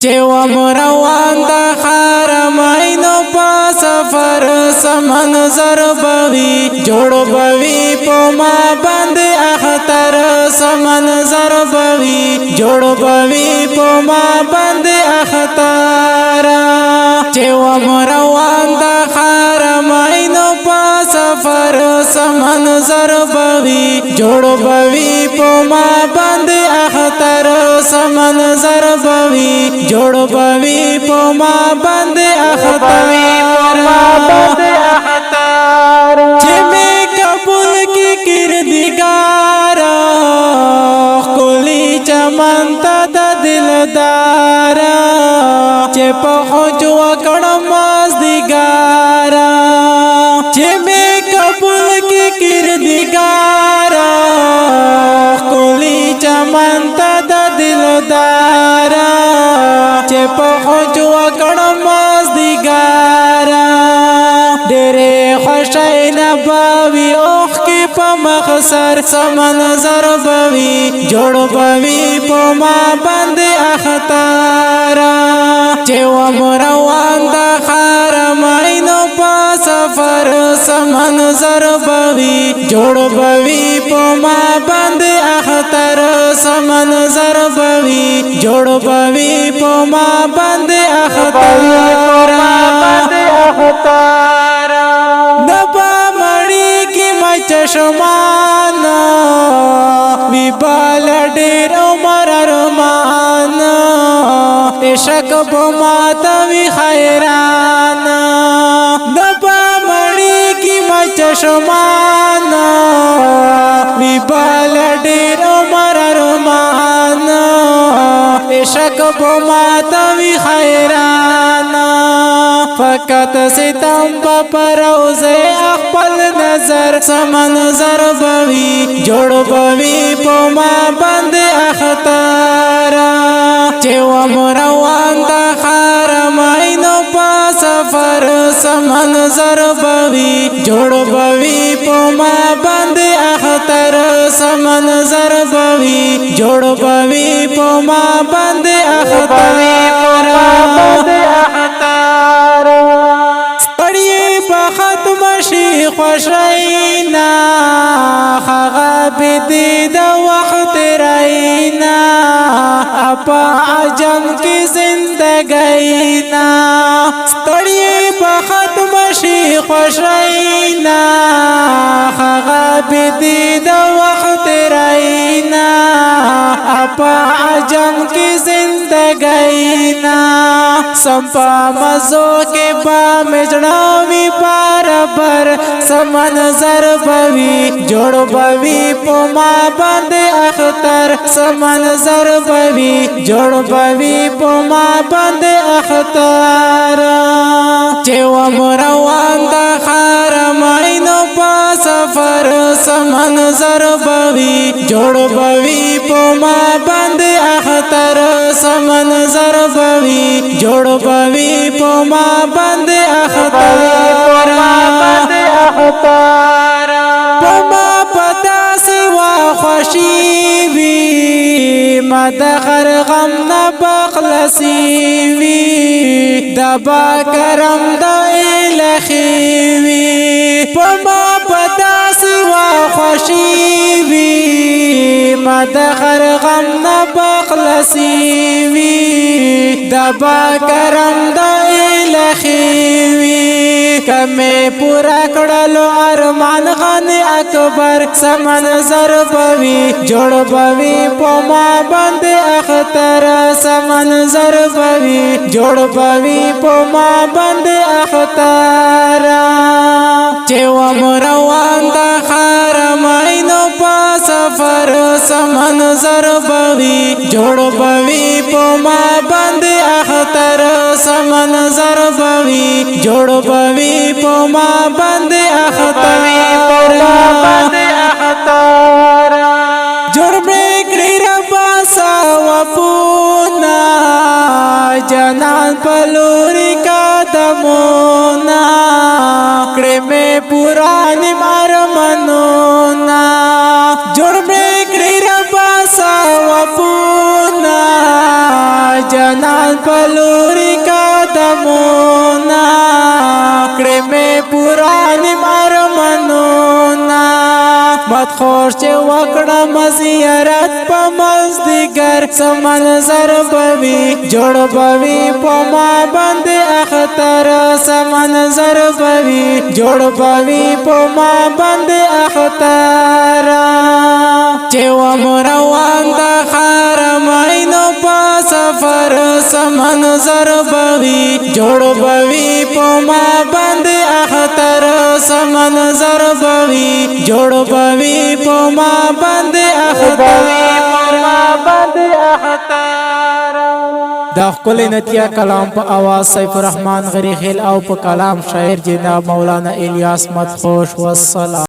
چې ومروان د حرمینو په سفر سمنظر بوي جوړ بوي په ما باندې اختر سمنظر بوي جوړ بوي په ما باندې اختر چې ومروان د حرمینو په سفر سمنظر بوي جوړ بوي په ما باندې اختر سمنظر بوي جوړ بوي په ما باندې اختر چې می قبول کی کردگار کولی چمن ته د دلدار چې په حج وکړم مازدیګار چې می قبول کی کردگار کولی چمن ته د دلدار چې په حج وکړم مازدیګار ډېرې خوشۍ نه باوي اوښ کې په مخسر سمنظر بوي جوړ بوي په ما باندې اختر چې ومروان د حرمینو په سفر سمنظر بوي جوړ بوي په ما باندې اختر سمنظر بوي جوړ بوي په ما باندې اختر دبا مړی کی مچشمان وی بال ډیر عمر ارمان عشق بمات وی خیران دبا مړی کی مچشمان وی بال ډیر عمر ارمان عشق بمات وی خیران فقط ستم پر روزه خپل نظر سمنظر بوي جوړ بوي په ما باندې اختر چې ومروان د حرمینو په سفر سمنظر بوي جوړ بوي په ما باندې اختر سمنظر بوي جوړ بوي په ما باندې اختر ختم شي خوشینا خغا بدی د وخت رینا اپا عجم کی زندگینا ستړی په ختم شي خوشینا خغا بدی د وخت رینا اپا عجم کی زندگینا سمپا مزو کے با مجڑاوی برابر سمنظر بوي جوړ بوي په ما باندې اختر سمنظر بوي جوړ بوي په ما باندې اختر چې ومروان د حرمینو په سفر سمنظر بوي جوړ بوي په ما باندې اختر سمنظر بوي جوړ بوي په ما باندې اختر پما پتا سوا خوشی وی مدخر غم نبخلسی وی دبا کرم دا الہی وی پما پتا سوا خوشی وی مدخر غم نبخلسی وی دبا کرم دا الہی وی کمه پورا کړلو ارمان غن اکبر سمنظر بوي جوړ بوي په ما باندې اختر سمنظر بوي جوړ بوي په ما باندې اختر چې ومروان د حرمینو په سفر سمنظر بوي جوړ بوي په ما باندې اختر سمنظر بوي جوړ بوي په ما باندې اختر جوړ کړی ربا ساوپونا جنان پلوري قدمونا کړې مې پرانی مرمنونا جوړ کړی ربا ساوپونا جنان پلوری قدمونا کړې مې پورانی ارمانونا مت خوش چې وکړه مزیارت په مازدیګر څه منظر بوي جوړ بوي په ما باندې اختر څه منظر بوي جوړ بوي په ما باندې اختر چې و روان د حرمینو په سفر څه منظر بوي جوړ بوي په ما باندې اختر څه منظر بوي جوړ بوي په ما باندې اختر دا ښکلی نتیه کلام په आवाज سیف الرحمن غری خیل او په کلام شاعر جناب مولانا الیاس مدخوش والسلام.